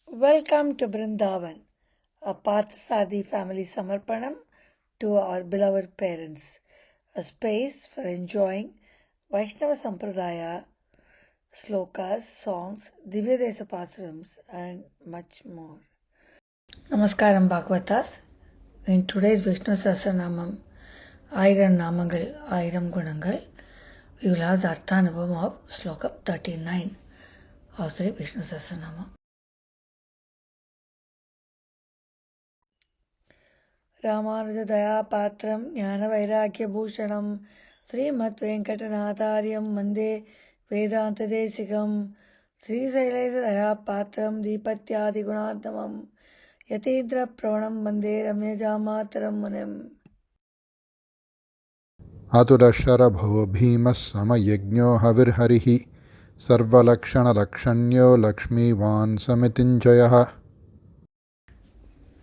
Welcome to Brindavan, a Parthasadi family Samarpanam to our beloved parents, a space for enjoying Vaishnava Sampradaya, Slokas, songs, Divya Desa Pasarams, and much more. Namaskaram Bhagavatas. In today's Vishnu Sahasranamam, Ayiram Namangal, Ayiram Gunangal, we will have the Arthanabam of Sloka 39 of Sri Vishnu Sahasranamam. रामानुजदयापात्रं ज्ञानवैराग्यभूषणं श्रीमद्वेङ्कटनाथार्यं वन्दे वेदान्तदेशिकं श्रीशैलेशदयापात्रं दीपत्यादिगुणात्मकं यतीन्द्रप्रवणं वन्दे रम्यजामातरं मुनिम् आतुरशरभो भीमः समयज्ञो हविर्हरिः सर्वलक्षणलक्षण्यो लक्ष्मीवान् समितिञ्जयः.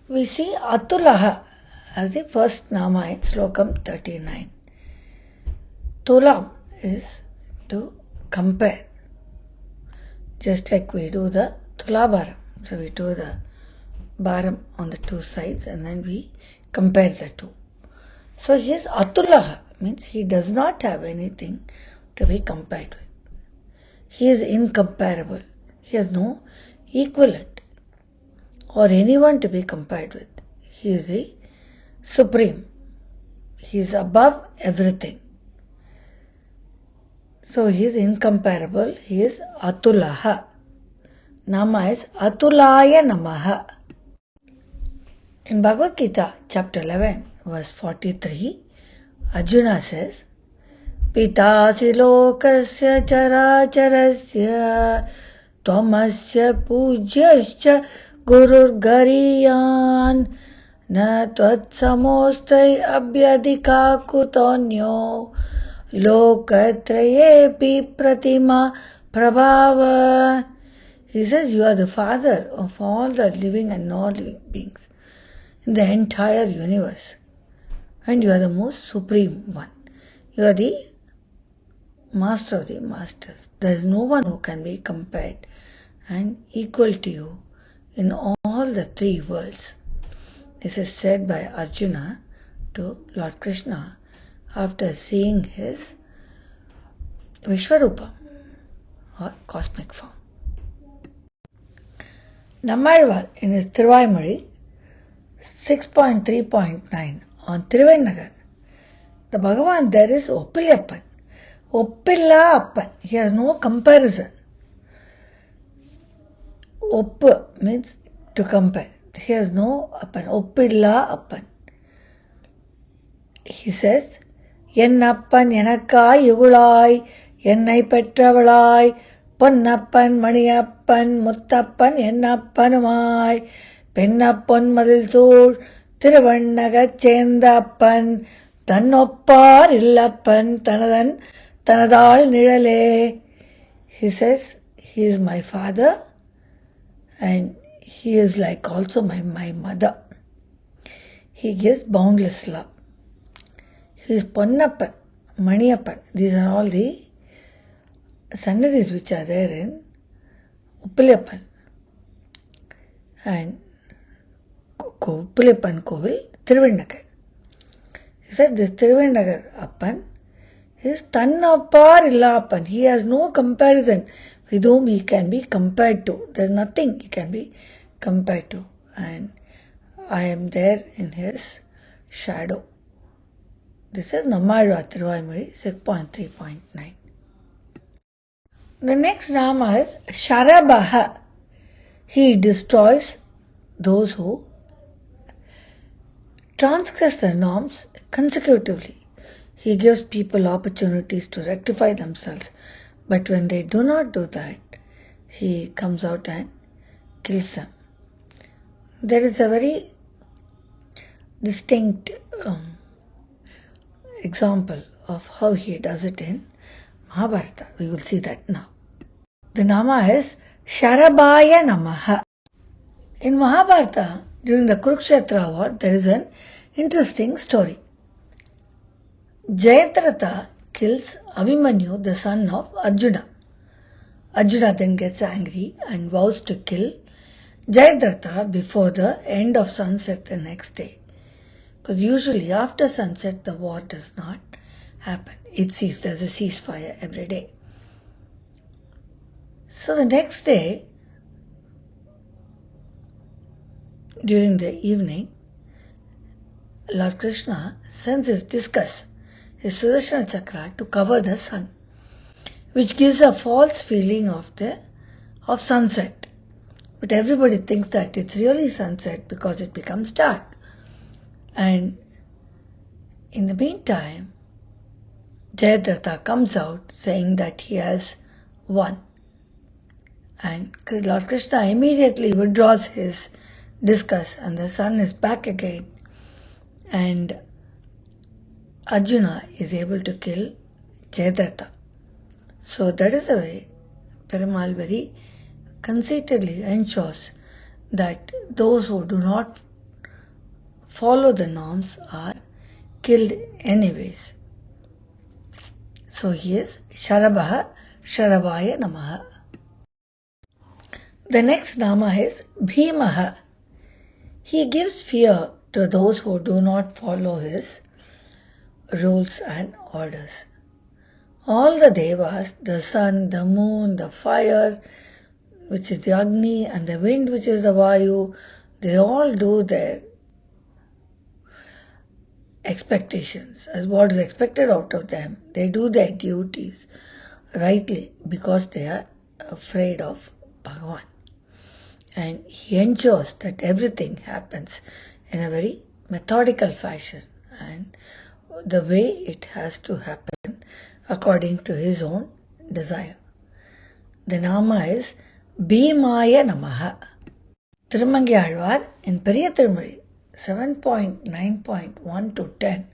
We see Atulaha as the first nama in Slokam 39. Tulam is to compare. Just like we do the Tulabharam. So we do the Bharam on the two sides and then we compare the two. So his Atulaha means he does not have anything to be compared with. He is incomparable. He has no equivalent or anyone to be compared with. He is the supreme. He is above everything. So he is incomparable. He is Atulaha. Nama is Atulaya Namaha. In Bhagavad Gita, chapter 11, verse 43, Arjuna says, Pitasi lokasya characharasya tvamasya pujyascha gurur gariyan na tvatsamostai abhyadika kutonyo lokatrayepi pratima prabhava. He says, you are the father of all the living and non-living beings in the entire universe. And you are the most supreme one. You are the master of the masters. There is no one who can be compared and equal to you in all the three worlds. This is said by Arjuna to Lord Krishna after seeing his Vishwarupa or cosmic form. Nammalvar in his Thiruvaimozhi 6.3.9 on Thiruvennagar, the Bhagavan there is Oppilappan. Oppilla Appan. He has no comparison. Opp means to compare. He has no Appan. Oppilla Appan. He says, Yennappan Yanakkai Yugulai, Yennai Petravadai, Ponnappan Maniyappan Muttappan Yennappanumai, Pennappan Madilsoor, Thiruvannaga Chendappan, Tannoppar Illappan Tanadan Tanadal Nidale. He says, he is my father and he is like also my mother. He gives boundless love. He is Ponnappan, Maniyappan. These are all the sannidhis which are there in Uppilappan. And Uppilappan Kovil, Thiruvennagar. He said this Thiruvennagar Appan is Tannoppar Illappan. He has no comparison with whom he can be compared to. There is nothing he can be compared to. And I am there in his shadow. This is Nammalvar Thiruvaimozhi 6.3.9. The next Nama is Sharabaha. He destroys those who transgress the norms consecutively. He gives people opportunities to rectify themselves. But when they do not do that, he comes out and kills them. There is a very distinct example of how he does it in Mahabharata. We will see that now. The Nama is Sharabaya Namaha. In Mahabharata, during the Kurukshetra war, there is an interesting story. Jayadratha kills Abhimanyu, the son of Arjuna. Arjuna then gets angry and vows to kill Jayadratha before the end of sunset the next day. Because usually after sunset the war does not happen. There's a ceasefire every day. So the next day, during the evening, Lord Krishna sends his discus, his Sudarshana Chakra, to cover the sun, which gives a false feeling of sunset. But everybody thinks that it's really sunset because it becomes dark. And in the meantime, Jayadratha comes out saying that he has won. And Lord Krishna immediately withdraws his discus and the sun is back again. And Arjuna is able to kill Jayadratha. So that is the way Perumal very conceitedly ensures that those who do not follow the norms are killed anyways. So he is Sharabaha Sharabaya Namaha. The next Nama is Bhimaha. He gives fear to those who do not follow his rules and orders. All the Devas, the sun, the moon, the fire, which is the Agni, and the wind, which is the Vayu, they all do their expectations, as what is expected out of them. They do their duties rightly because they are afraid of Bhagavan. And he ensures that everything happens in a very methodical fashion and the way it has to happen according to his own desire. The Nama is Bhimaya Namaha. Tirumangi Alvar in Periya Tirumozhi 7.9.1 to 10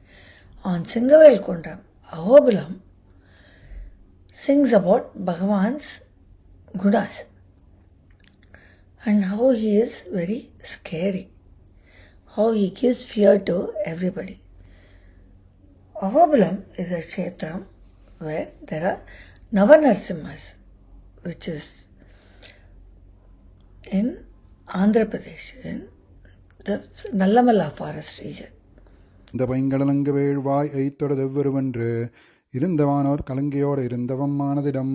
on Singavel Kundam, Ahobilam, sings about Bhagavan's gunas and how he is very scary, how he gives fear to everybody. Ahobilam is a kshetram where there are Navanarsimhas, which is in Andhra Pradesh, in the Nallamala forest region. இந்த பைங்கடலங்கு வேள்வாய் ஐத்தொடதெவ்வொருவென்று இருந்தவானோர் கலங்கையோடு இருந்தவம்மானதிடம்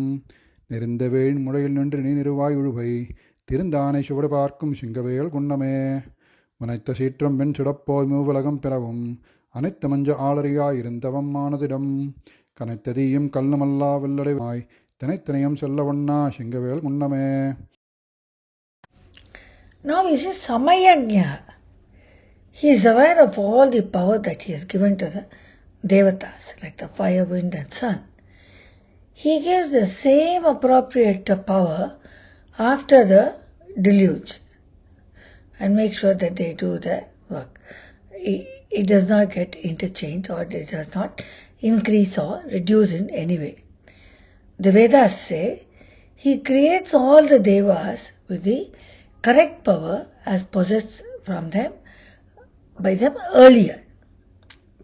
நெருந்த வேள் முறையில் நின்று நீ நிறுவாய் உழுவை திருந்தானை சுவடு பார்க்கும் சிங்கவேல் குன்னமே முனைத்த சீற்றம் பெண் சுடப்போய் மூவுலகம் பிறவும் அனைத்து மஞ்ச ஆளறியாய் இருந்தவம்மானதிடம் கனைத்ததீயும் கல்லுமல்லா வெள்ளடைவாய் தினைத்தினையும் செல்ல ஒண்ணா Singavel குன்னமே. Now he says Samayagnya. He is aware of all the power that he has given to the Devatas, like the fire, wind and sun. He gives the same appropriate power after the deluge and makes sure that they do the work. It does not get interchanged or it does not increase or reduce in any way. The Vedas say he creates all the Devas with the correct power as possessed from them by them earlier,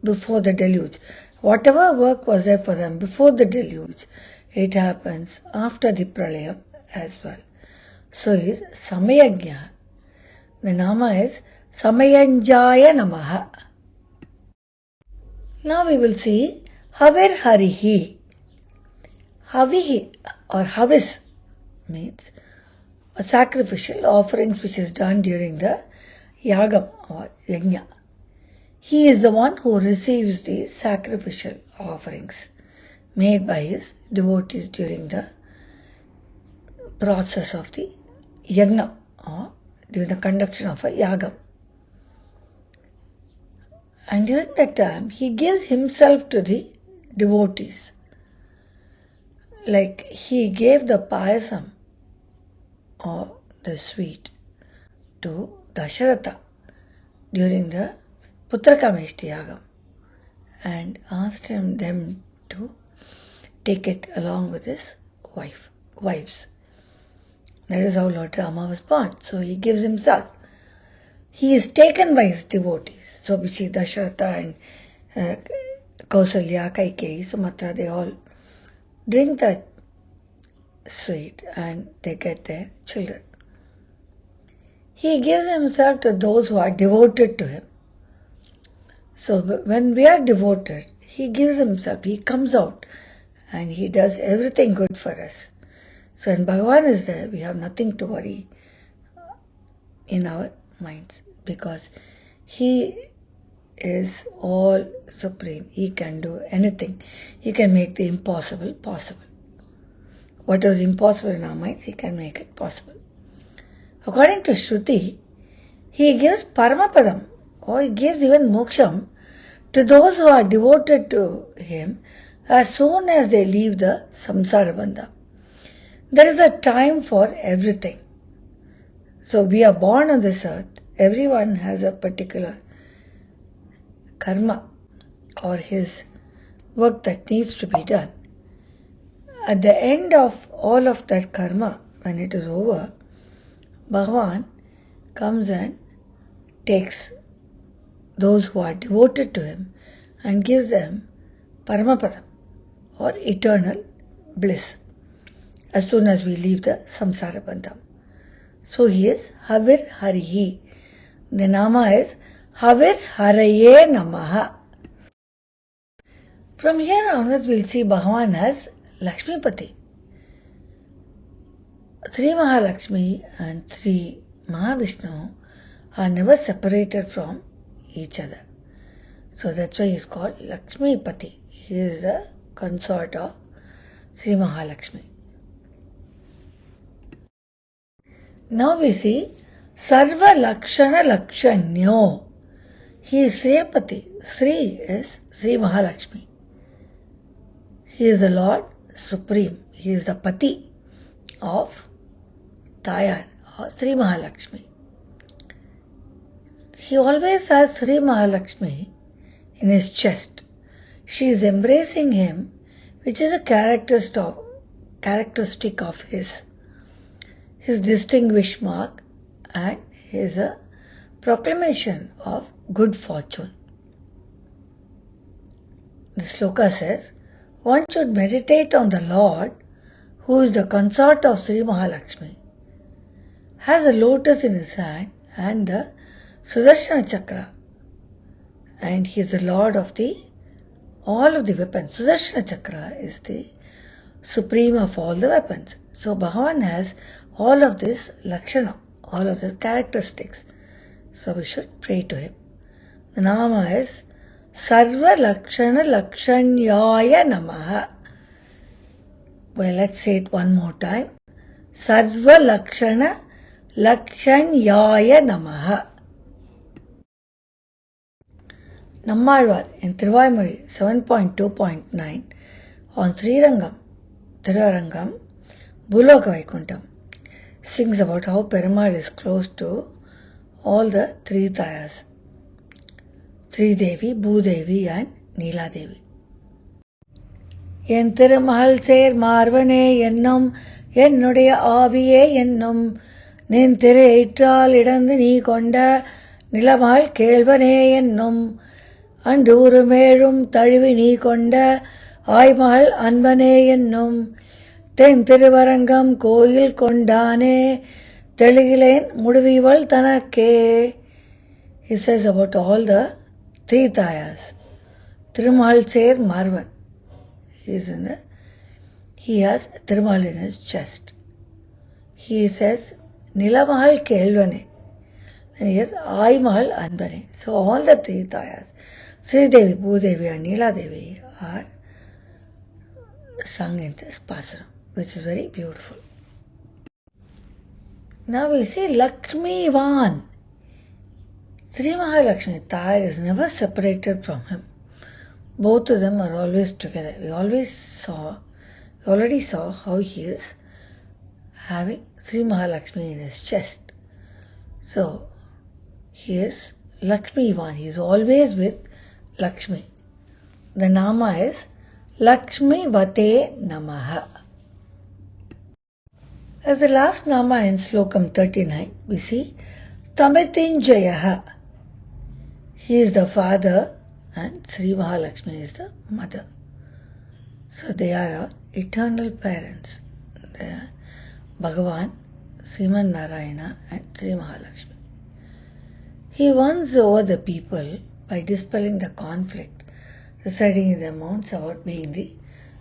before the deluge. Whatever work was there for them before the deluge, it happens after the pralayam as well. So he is Samayagnya. The Nama is Samayanjaya Namaha. Now we will see Havir Harihi. Havihi or Havis means a sacrificial offerings which is done during the Yagam or Yajna. He is the one who receives these sacrificial offerings made by his devotees during the process of the Yajna or during the conduction of a Yagam. And during that time, he gives himself to the devotees. Like he gave the payasam or the sweet to Dasharatha during the Putrakameshti Yagam and asked them to take it along with his wives. That is how Lord Rama was born. So he gives himself. He is taken by his devotees. So we see Dasharatha and Kausalya, Kaikeyi, Sumatra, they all drink that sweet and they get their children. He gives himself to those who are devoted to him. So when we are devoted, he gives himself, he comes out and he does everything good for us. So when Bhagavan is there, we have nothing to worry in our minds because he is all supreme. He can do anything. He can make the impossible possible. What was impossible in our minds, he can make it possible. According to Shruti, he gives Paramapadam, or he gives even Moksham to those who are devoted to him as soon as they leave the samsara bandha. There is a time for everything. So we are born on this earth. Everyone has a particular karma or his work that needs to be done. At the end of all of that karma, when it is over, Bhagavan comes and takes those who are devoted to him and gives them Paramapadam or eternal bliss as soon as we leave the samsara bandham. So he is Havir Harihi. The nama is Havir Haraye Namaha. From here onwards we'll see Bhagavan as Lakshmipati. Sri Mahalakshmi and Sri Mahavishnu are never separated from each other. So that's why he is called Lakshmipati. He is the consort of Sri Mahalakshmi. Now we see Sarva Lakshana Lakshanyo. He is Sripati. Sri is Sri Mahalakshmi. He is the Lord Supreme. He is the Pati of Tayar or Sri Mahalakshmi. He always has Sri Mahalakshmi in his chest. She is embracing him, which is a characteristic of his distinguished mark and his proclamation of good fortune. The sloka says, one should meditate on the Lord who is the consort of Sri Mahalakshmi, has a lotus in his hand and the Sudarshana Chakra, and he is the Lord of all of the weapons. Sudarshana Chakra is the supreme of all the weapons. So Bhagavan has all of this Lakshana, all of the characteristics. So we should pray to him. The nama is Sarva Lakshana Lakshanyaya Namaha. Well, let's say it one more time. Sarva Lakshana Lakshanyaya Namaha. Nammalvar in Thiruvaimozhi 7.2.9 on Srirangam, Thirurangam, Bhuloka Vaikuntham sings about how Perumal is close to all the three Tayas, Sri Devi, Bhudevi and Neela Devi. En Tirumahal Ser Marvane Ennum Ennudaya Aviye Ennum Nin Thiru Eitral Idandu Nee Konda Nilamal Kelvane Ennum Andurumezhum Tazhuvi Nee Konda Aymahal Anbane Ennum Ten Thiruvarangam Koyil Kondane Teligilen Muduvival Tanakke. He says about all the three Tayas. Tirumahal Ser Marvan. He has Thirumal in his chest. He says Nilamahal Kelvane. And he has Aymahal Anbane. So all the three Tayas, Sri Devi, Bhudevi and Neela Devi, are sung in this pasaram, which is very beautiful. Now we see Lakshmi Van. Sri Mahalakshmi, Tayar, is never separated from him. Both of them are always together. We already saw how he is having Sri Mahalakshmi in his chest. So, he is Lakshmi Van. He is always with Lakshmi. The nama is Lakshmi Vate Namaha. As the last nama in Slokam 39, we see Tamitinjayaha. He is the father and Sri Mahalakshmi is the mother. So they are our eternal parents. Bhagavan, Sriman Narayana and Sri Mahalakshmi. He wins over the people by dispelling the conflict residing in their minds about being the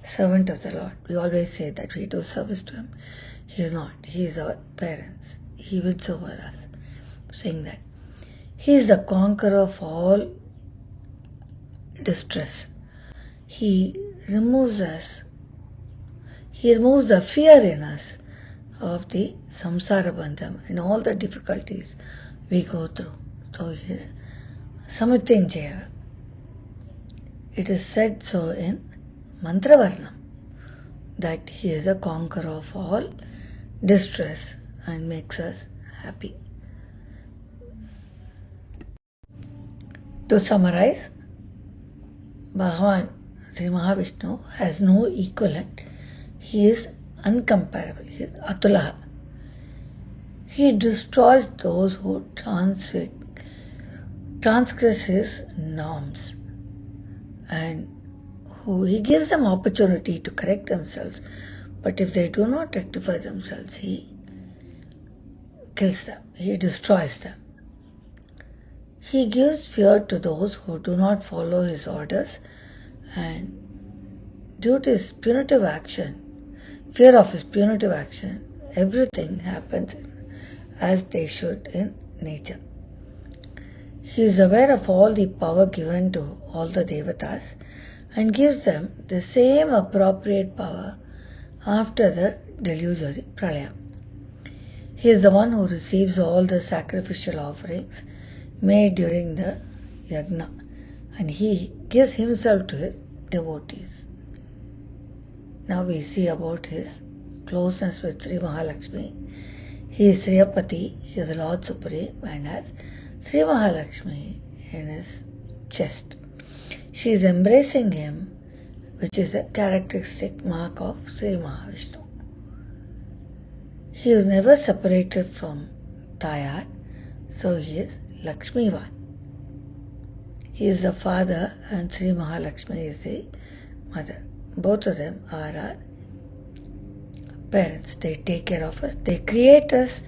servant of the Lord. We always say that we do service to Him. He is not. He is our parents. He wins over us. Saying that He is the conqueror of all distress. He removes the fear in us of the samsara bandham and all the difficulties we go through. So He is Samityanjaya. It is said so in Mantravarnam that He is a conqueror of all distress and makes us happy. To summarize, Bhagavan Sri Mahavishnu has no equivalent. He is uncomparable. He is Atulaha. He destroys those who transgress His norms, and He gives them opportunity to correct themselves. But if they do not rectify themselves, He kills them. He destroys them. He gives fear to those who do not follow His orders, and due to His punitive action, fear of His punitive action, everything happens as they should in nature. He is aware of all the power given to all the devatas and gives them the same appropriate power after the deluge of the pralaya. He is the one who receives all the sacrificial offerings made during the yajna, and He gives Himself to His devotees. Now we see about His closeness with Sri Mahalakshmi. He is Sriyapati, He is the Lord Supreme, and has Sri Mahalakshmi in His chest. She is embracing Him, which is a characteristic mark of Sri Mahavishnu. He is never separated from Tayar, so He is Lakshmivan. He is the father and Sri Mahalakshmi is the mother. Both of them are our parents. They take care of us, they create us,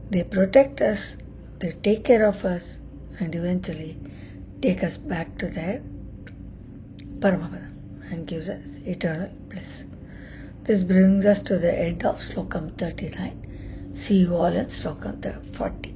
they protect us, they take care of us, and eventually take us back to their Paramapadam and gives us eternal bliss. This brings us to the end of Slokam 39. See you all in Slokam 40.